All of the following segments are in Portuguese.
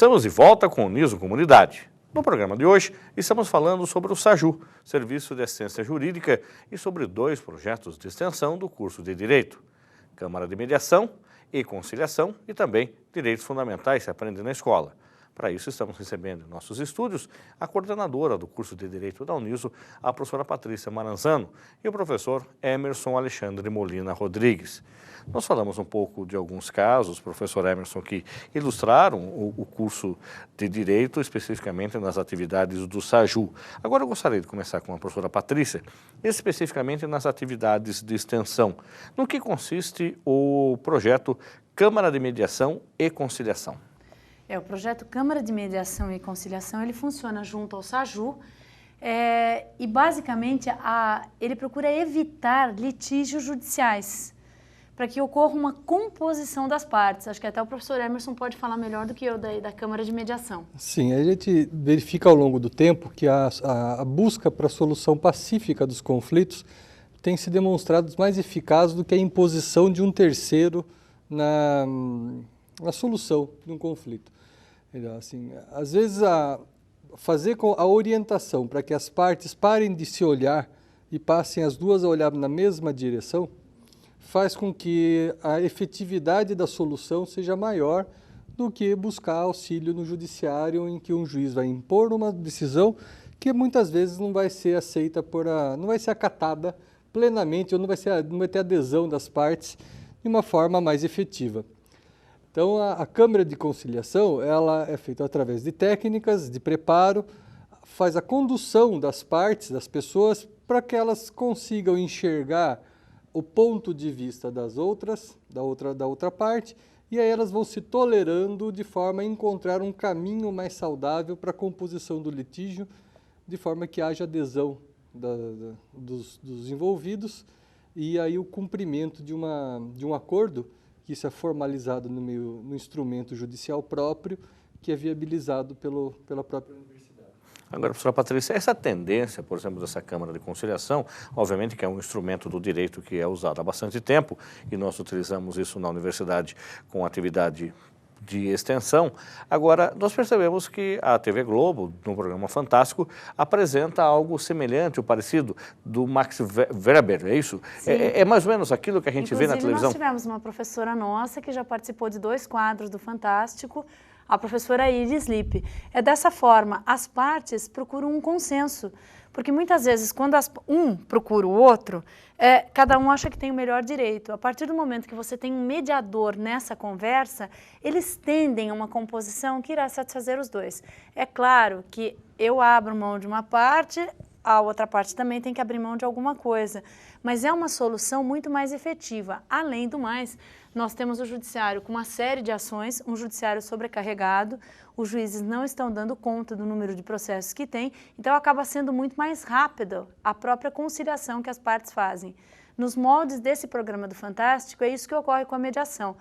Estamos de volta com o Niso Comunidade. No programa de hoje, estamos falando sobre o SAJU, Serviço de Assistência Jurídica, e sobre 2 projetos de extensão do curso de Direito. Câmara de Mediação e Conciliação e também Direitos Fundamentais se aprende na escola. Para isso, estamos recebendo em nossos estúdios a coordenadora do curso de Direito da Uniso, a professora Patrícia Maranzano, e o professor Emerson Alexandre Molina Rodrigues. Nós falamos um pouco de alguns casos, professor Emerson, que ilustraram o curso de Direito, especificamente nas atividades do SAJU. Agora eu gostaria de começar com a professora Patrícia, especificamente nas atividades de extensão. No que consiste o projeto Câmara de Mediação e Conciliação? O projeto Câmara de Mediação e Conciliação, ele funciona junto ao SAJU e basicamente ele procura evitar litígios judiciais, para que ocorra uma composição das partes. Acho que até o professor Emerson pode falar melhor do que eu da Câmara de Mediação. Sim, a gente verifica ao longo do tempo que a busca para a solução pacífica dos conflitos tem se demonstrado mais eficaz do que a imposição de um terceiro na solução de um conflito. Assim, às vezes, fazer a orientação para que as partes parem de se olhar e passem as duas a olhar na mesma direção, faz com que a efetividade da solução seja maior do que buscar auxílio no judiciário, em que um juiz vai impor uma decisão que muitas vezes não vai ser aceita não vai ser acatada plenamente, ou não vai ter adesão das partes de uma forma mais efetiva. Então, a Câmara de Conciliação, ela é feita através de técnicas de preparo, faz a condução das partes, das pessoas, para que elas consigam enxergar o ponto de vista da outra parte, e aí elas vão se tolerando de forma a encontrar um caminho mais saudável para a composição do litígio, de forma que haja adesão dos envolvidos e aí o cumprimento de um acordo, que isso é formalizado no instrumento judicial próprio, que é viabilizado pela própria universidade. Agora, professora Patrícia, essa tendência, por exemplo, dessa Câmara de Conciliação, obviamente que é um instrumento do direito que é usado há bastante tempo, e nós utilizamos isso na universidade com atividade de extensão. Agora, nós percebemos que a TV Globo, no programa Fantástico, apresenta algo semelhante ou parecido do Max Weber, é isso? É mais ou menos aquilo que a gente vê na televisão? Nós tivemos uma professora nossa que já participou de 2 quadros do Fantástico, a professora Iris Lippe. É dessa forma, as partes procuram um consenso, porque muitas vezes quando um procura o outro, cada um acha que tem o melhor direito. A partir do momento que você tem um mediador nessa conversa, eles tendem a uma composição que irá satisfazer os dois. É claro que eu abro mão de uma parte, a outra parte também tem que abrir mão de alguma coisa, mas é uma solução muito mais efetiva. Além do mais, nós temos o judiciário com uma série de ações, um judiciário sobrecarregado, os juízes não estão dando conta do número de processos que tem, então acaba sendo muito mais rápido a própria conciliação que as partes fazem. Nos moldes desse programa do Fantástico, é isso que ocorre com a mediação.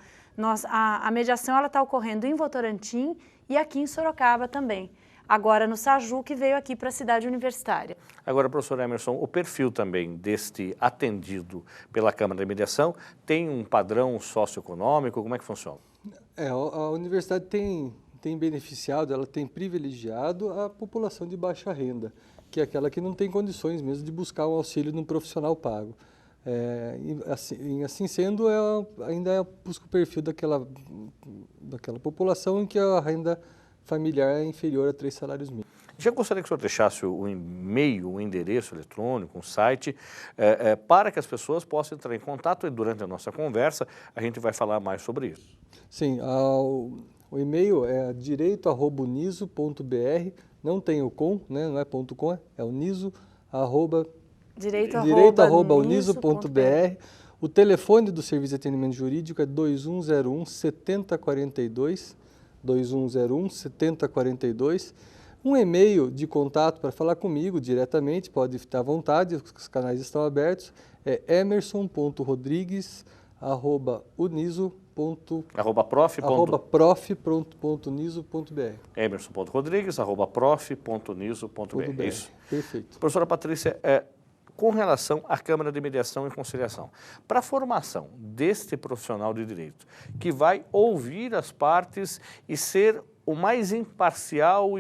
A mediação está ocorrendo em Votorantim e aqui em Sorocaba também. Agora no SAJU, que veio aqui para a cidade universitária. Agora, professor Emerson, o perfil também deste atendido pela Câmara de Mediação tem um padrão socioeconômico? Como é que funciona? A universidade tem beneficiado, ela tem privilegiado a população de baixa renda, que é aquela que não tem condições mesmo de buscar um auxílio de um profissional pago. Assim sendo, ainda busca o perfil daquela população em que a renda familiar é inferior a 3 salários mínimos. Já gostaria que o senhor deixasse o e-mail, o endereço eletrônico, um site, para que as pessoas possam entrar em contato, e durante a nossa conversa a gente vai falar mais sobre isso. Sim, o e-mail é direito@uniso.br, não tem o com, né, não é ponto .com, é uniso, direito@uniso.br. O telefone do Serviço de Atendimento Jurídico é 2101-7042, 2101-7042. Um e-mail de contato para falar comigo diretamente, pode ficar à vontade, os canais estão abertos, é emerson.rodrigues@prof.uniso.br. emerson.rodrigues@prof.uniso.br. Isso. Perfeito. Professora Patrícia, com relação à Câmara de Mediação e Conciliação, para a formação deste profissional de direito, que vai ouvir as partes e ser o mais imparcial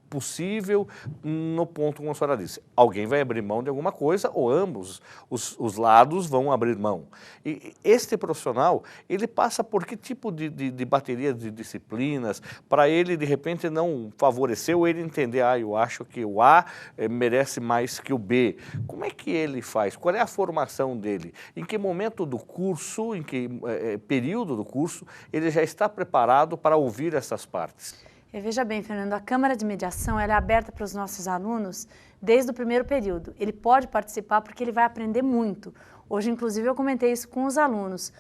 possível no ponto como a senhora disse. Alguém vai abrir mão de alguma coisa ou ambos os lados vão abrir mão. E este profissional, ele passa por que tipo de bateria de disciplinas para ele, de repente, não favorecer ou ele entender, eu acho que o A merece mais que o B. Como é que ele faz? Qual é a formação dele? Em que momento do curso, em que período do curso, ele já está preparado para ouvir essas partes? Veja bem, Fernando, a Câmara de Mediação ela é aberta para os nossos alunos desde o primeiro período. Ele pode participar porque ele vai aprender muito. Hoje, inclusive, eu comentei isso com os alunos.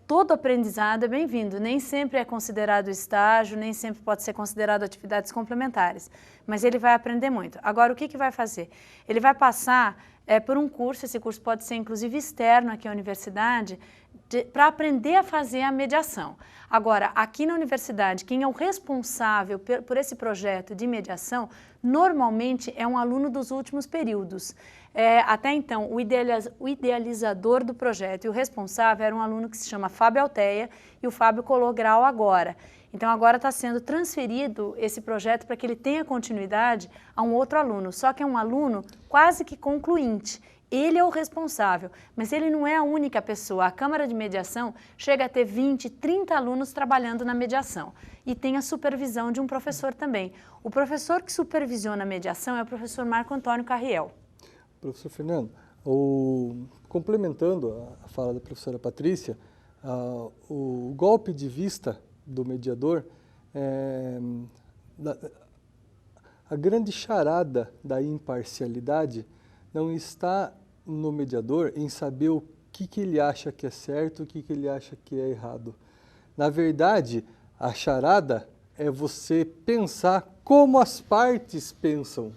Todo aprendizado é bem-vindo, nem sempre é considerado estágio, nem sempre pode ser considerado atividades complementares, mas ele vai aprender muito. Agora, o que vai fazer? Ele vai passar por um curso, esse curso pode ser inclusive externo aqui à universidade, para aprender a fazer a mediação. Agora, aqui na universidade, quem é o responsável por esse projeto de mediação, normalmente é um aluno dos últimos períodos. Até então, o idealizador do projeto e o responsável era um aluno que se chama Fábio Alteia e o Fábio colou grau agora. Então, agora está sendo transferido esse projeto para que ele tenha continuidade a um outro aluno, só que é um aluno quase que concluinte. Ele é o responsável, mas ele não é a única pessoa. A Câmara de Mediação chega a ter 20, 30 alunos trabalhando na mediação e tem a supervisão de um professor também. O professor que supervisiona a mediação é o professor Marco Antônio Carriel. Professor Fernando, complementando a fala da professora Patrícia, o golpe de vista do mediador, a grande charada da imparcialidade não está no mediador em saber o que ele acha que é certo e o que ele acha que é errado. Na verdade, a charada é você pensar como as partes pensam.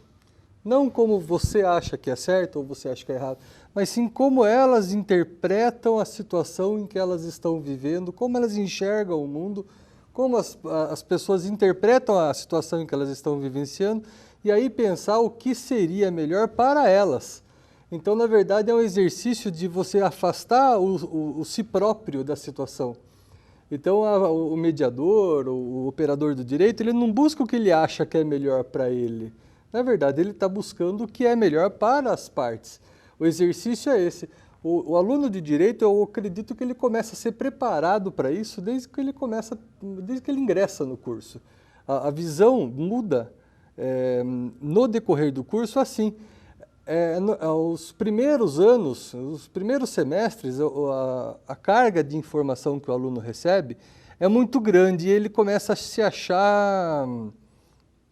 Não como você acha que é certo ou você acha que é errado, mas sim como elas interpretam a situação em que elas estão vivendo, como elas enxergam o mundo, como as pessoas interpretam a situação em que elas estão vivenciando, e aí pensar o que seria melhor para elas. Então, na verdade, é um exercício de você afastar o si próprio da situação. Então, o mediador, o operador do direito, ele não busca o que ele acha que é melhor para ele. Na verdade, ele está buscando o que é melhor para as partes. O exercício é esse. O aluno de direito, eu acredito que ele começa a ser preparado para isso desde que ele ingressa no curso. A visão muda no decorrer do curso assim. Os primeiros anos, os primeiros semestres, a carga de informação que o aluno recebe é muito grande e ele começa a se achar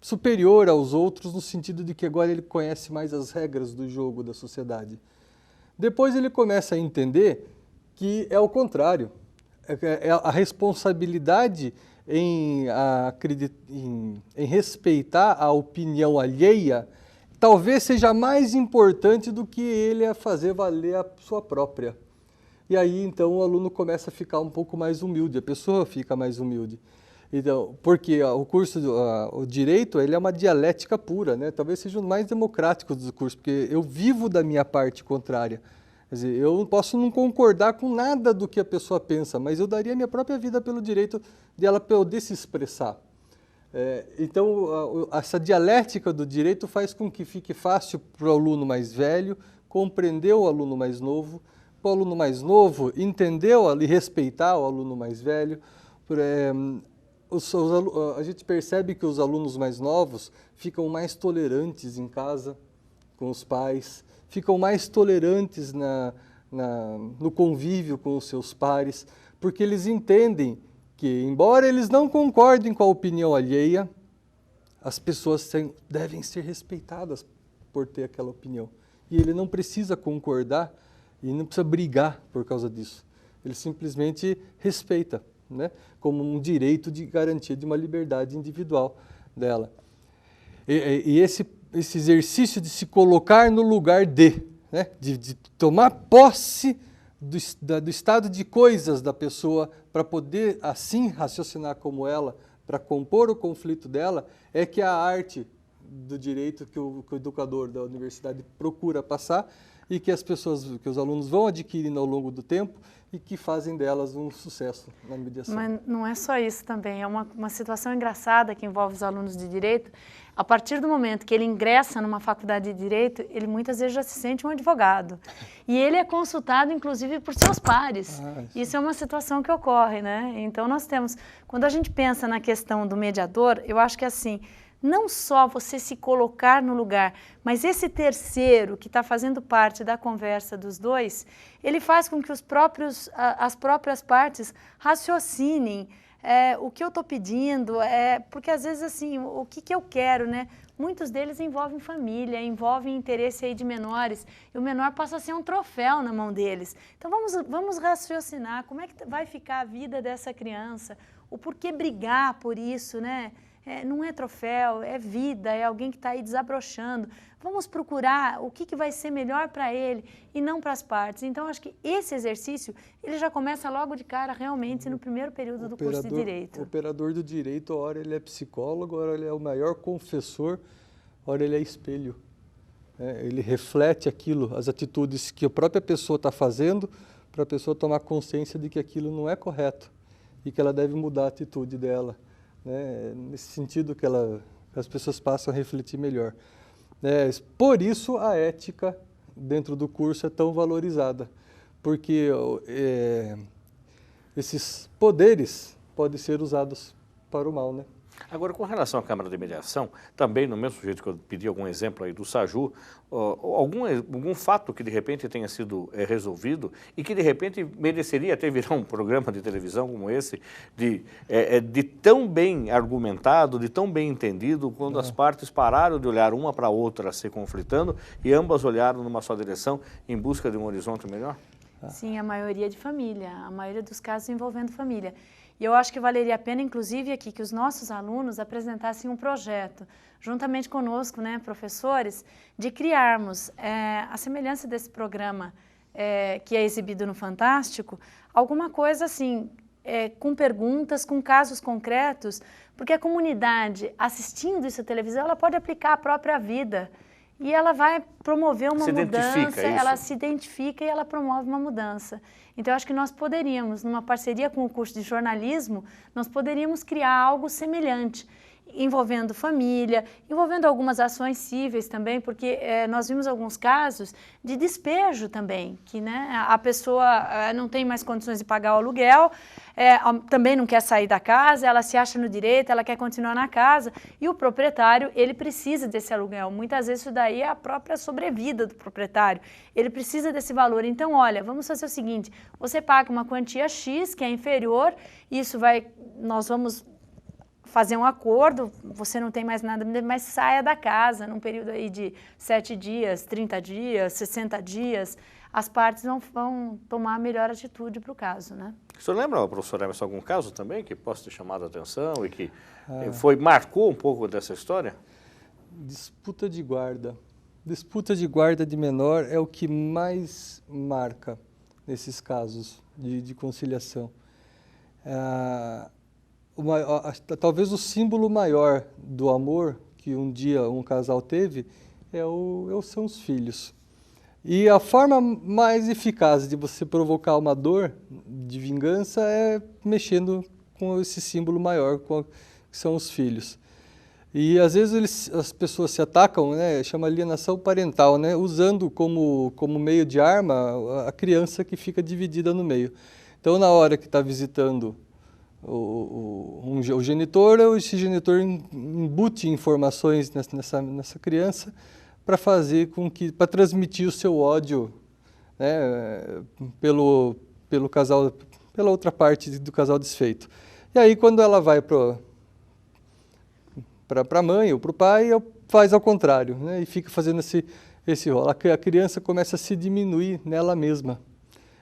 superior aos outros no sentido de que agora ele conhece mais as regras do jogo da sociedade. Depois ele começa a entender que é o contrário. A responsabilidade em respeitar a opinião alheia talvez seja mais importante do que ele a fazer valer a sua própria. E aí, então, o aluno começa a ficar um pouco mais humilde, a pessoa fica mais humilde. Então, porque o curso, o direito, ele é uma dialética pura, né? Talvez seja o mais democrático dos cursos, porque eu vivo da minha parte contrária. Quer dizer, eu posso não concordar com nada do que a pessoa pensa, mas eu daria a minha própria vida pelo direito de ela poder se expressar. Então, essa dialética do direito faz com que fique fácil para o aluno mais velho compreender o aluno mais novo, para o aluno mais novo entender e respeitar o aluno mais velho. A gente percebe que os alunos mais novos ficam mais tolerantes em casa com os pais, ficam mais tolerantes no convívio com os seus pares, porque eles entendem que, embora eles não concordem com a opinião alheia, as pessoas devem ser respeitadas por ter aquela opinião. E ele não precisa concordar e não precisa brigar por causa disso. Ele simplesmente respeita, né, como um direito de garantia de uma liberdade individual dela. E esse exercício de se colocar no lugar né, de tomar posse do estado de coisas da pessoa para poder assim raciocinar como ela, para compor o conflito dela, é que a arte do direito que o educador da universidade procura passar e que as pessoas, que os alunos vão adquirindo ao longo do tempo, e que fazem delas um sucesso na mediação. Mas não é só isso também, é uma situação engraçada que envolve os alunos de Direito. A partir do momento que ele ingressa numa faculdade de Direito, ele muitas vezes já se sente um advogado. E ele é consultado, inclusive, por seus pares. Isso é uma situação que ocorre, né? Então, nós temos... Quando a gente pensa na questão do mediador, eu acho que assim, não só você se colocar no lugar, mas esse terceiro que está fazendo parte da conversa dos dois, ele faz com que as próprias partes raciocinem o que eu estou pedindo, porque às vezes assim, o que eu quero, né? Muitos deles envolvem família, envolvem interesse aí de menores, e o menor passa a ser um troféu na mão deles. Então vamos raciocinar, como é que vai ficar a vida dessa criança, o porquê brigar por isso, né? Não é troféu, é vida, é alguém que está aí desabrochando. Vamos procurar o que vai ser melhor para ele e não para as partes. Então, acho que esse exercício, ele já começa logo de cara, realmente, no primeiro período do curso de Direito. O operador do Direito, ora ele é psicólogo, ora ele é o maior confessor, ora ele é espelho. Ele reflete aquilo, as atitudes que a própria pessoa está fazendo, para a pessoa tomar consciência de que aquilo não é correto e que ela deve mudar a atitude dela. Nesse sentido que as pessoas passam a refletir melhor. Por isso a ética dentro do curso é tão valorizada, porque esses poderes podem ser usados para o mal, né? Agora, com relação à Câmara de Mediação, também no mesmo jeito que eu pedi algum exemplo aí do SAJU, algum fato que de repente tenha sido resolvido e que de repente mereceria até virar um programa de televisão como esse, de tão bem argumentado, de tão bem entendido, quando as partes pararam de olhar uma para a outra se conflitando e ambas olharam numa só direção em busca de um horizonte melhor? Sim, a maioria de família, a maioria dos casos envolvendo família. E eu acho que valeria a pena, inclusive, aqui, que os nossos alunos apresentassem um projeto, juntamente conosco, né, professores, de criarmos, a semelhança desse programa que é exibido no Fantástico, alguma coisa assim, com perguntas, com casos concretos, porque a comunidade, assistindo isso à televisão, ela pode aplicar a própria vida. E ela vai promover uma mudança, ela se identifica e ela promove uma mudança. Então, eu acho que nós poderíamos, numa parceria com o curso de jornalismo, nós poderíamos criar algo semelhante, envolvendo família, envolvendo algumas ações cíveis também, porque nós vimos alguns casos de despejo também, que né, a pessoa não tem mais condições de pagar o aluguel, também não quer sair da casa, ela se acha no direito, ela quer continuar na casa, e o proprietário, ele precisa desse aluguel. Muitas vezes isso daí é a própria sobrevida do proprietário, ele precisa desse valor. Então, olha, vamos fazer o seguinte, você paga uma quantia X, que é inferior, nós vamos fazer um acordo, você não tem mais nada, mas saia da casa num período aí de 7 dias, 30 dias, 60 dias, as partes vão tomar a melhor atitude para o caso, né? O senhor lembra, professor Emerson, algum caso também que possa ter chamado a atenção e que marcou um pouco dessa história? Disputa de guarda. Disputa de guarda de menor é o que mais marca nesses casos de conciliação. Talvez o símbolo maior do amor que um dia um casal teve são os filhos. E a forma mais eficaz de você provocar uma dor de vingança é mexendo com esse símbolo maior, que são os filhos. E às vezes as pessoas se atacam, né, chama alienação parental, né, usando como meio de arma a criança que fica dividida no meio. Então, na hora que está visitando o genitor, esse genitor embute informações nessa criança para transmitir o seu ódio, né, pelo casal, pela outra parte do casal desfeito. E aí, quando ela vai para a mãe ou para o pai, faz ao contrário, né, e fica fazendo esse rolo. A criança começa a se diminuir nela mesma,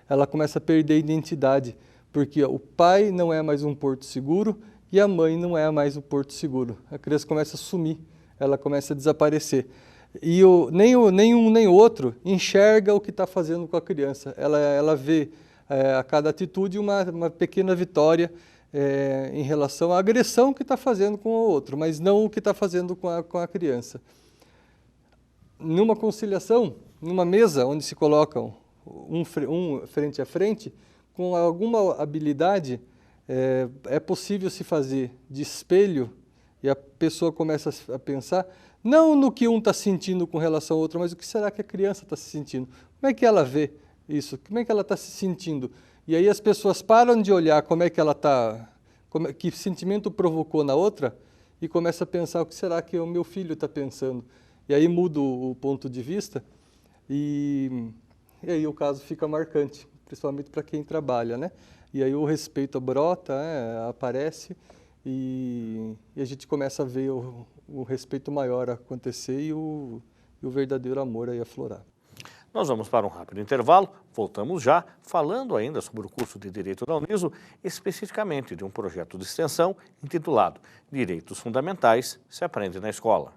ela começa a perder a identidade, porque o pai não é mais um porto seguro e a mãe não é mais um porto seguro. A criança começa a sumir, ela começa a desaparecer. E nem um nem o outro enxerga o que está fazendo com a criança. Ela vê a cada atitude uma pequena vitória em relação à agressão que está fazendo com o outro, mas não o que está fazendo com a criança. Numa conciliação, numa mesa onde se colocam um frente a frente, com alguma habilidade, é possível se fazer de espelho e a pessoa começa a pensar, não no que um está sentindo com relação ao outro, mas o que será que a criança está se sentindo? Como é que ela vê isso? Como é que ela está se sentindo? E aí as pessoas param de olhar como é que ela está, que sentimento provocou na outra, e começa a pensar o que será que o meu filho está pensando. E aí muda o ponto de vista e aí o caso fica marcante, principalmente para quem trabalha, né? E aí o respeito brota, aparece e a gente começa a ver o respeito maior acontecer e o verdadeiro amor aí aflorar. Nós vamos para um rápido intervalo, voltamos já, falando ainda sobre o curso de Direito da Uniso, especificamente de um projeto de extensão intitulado Direitos Fundamentais se aprende na escola.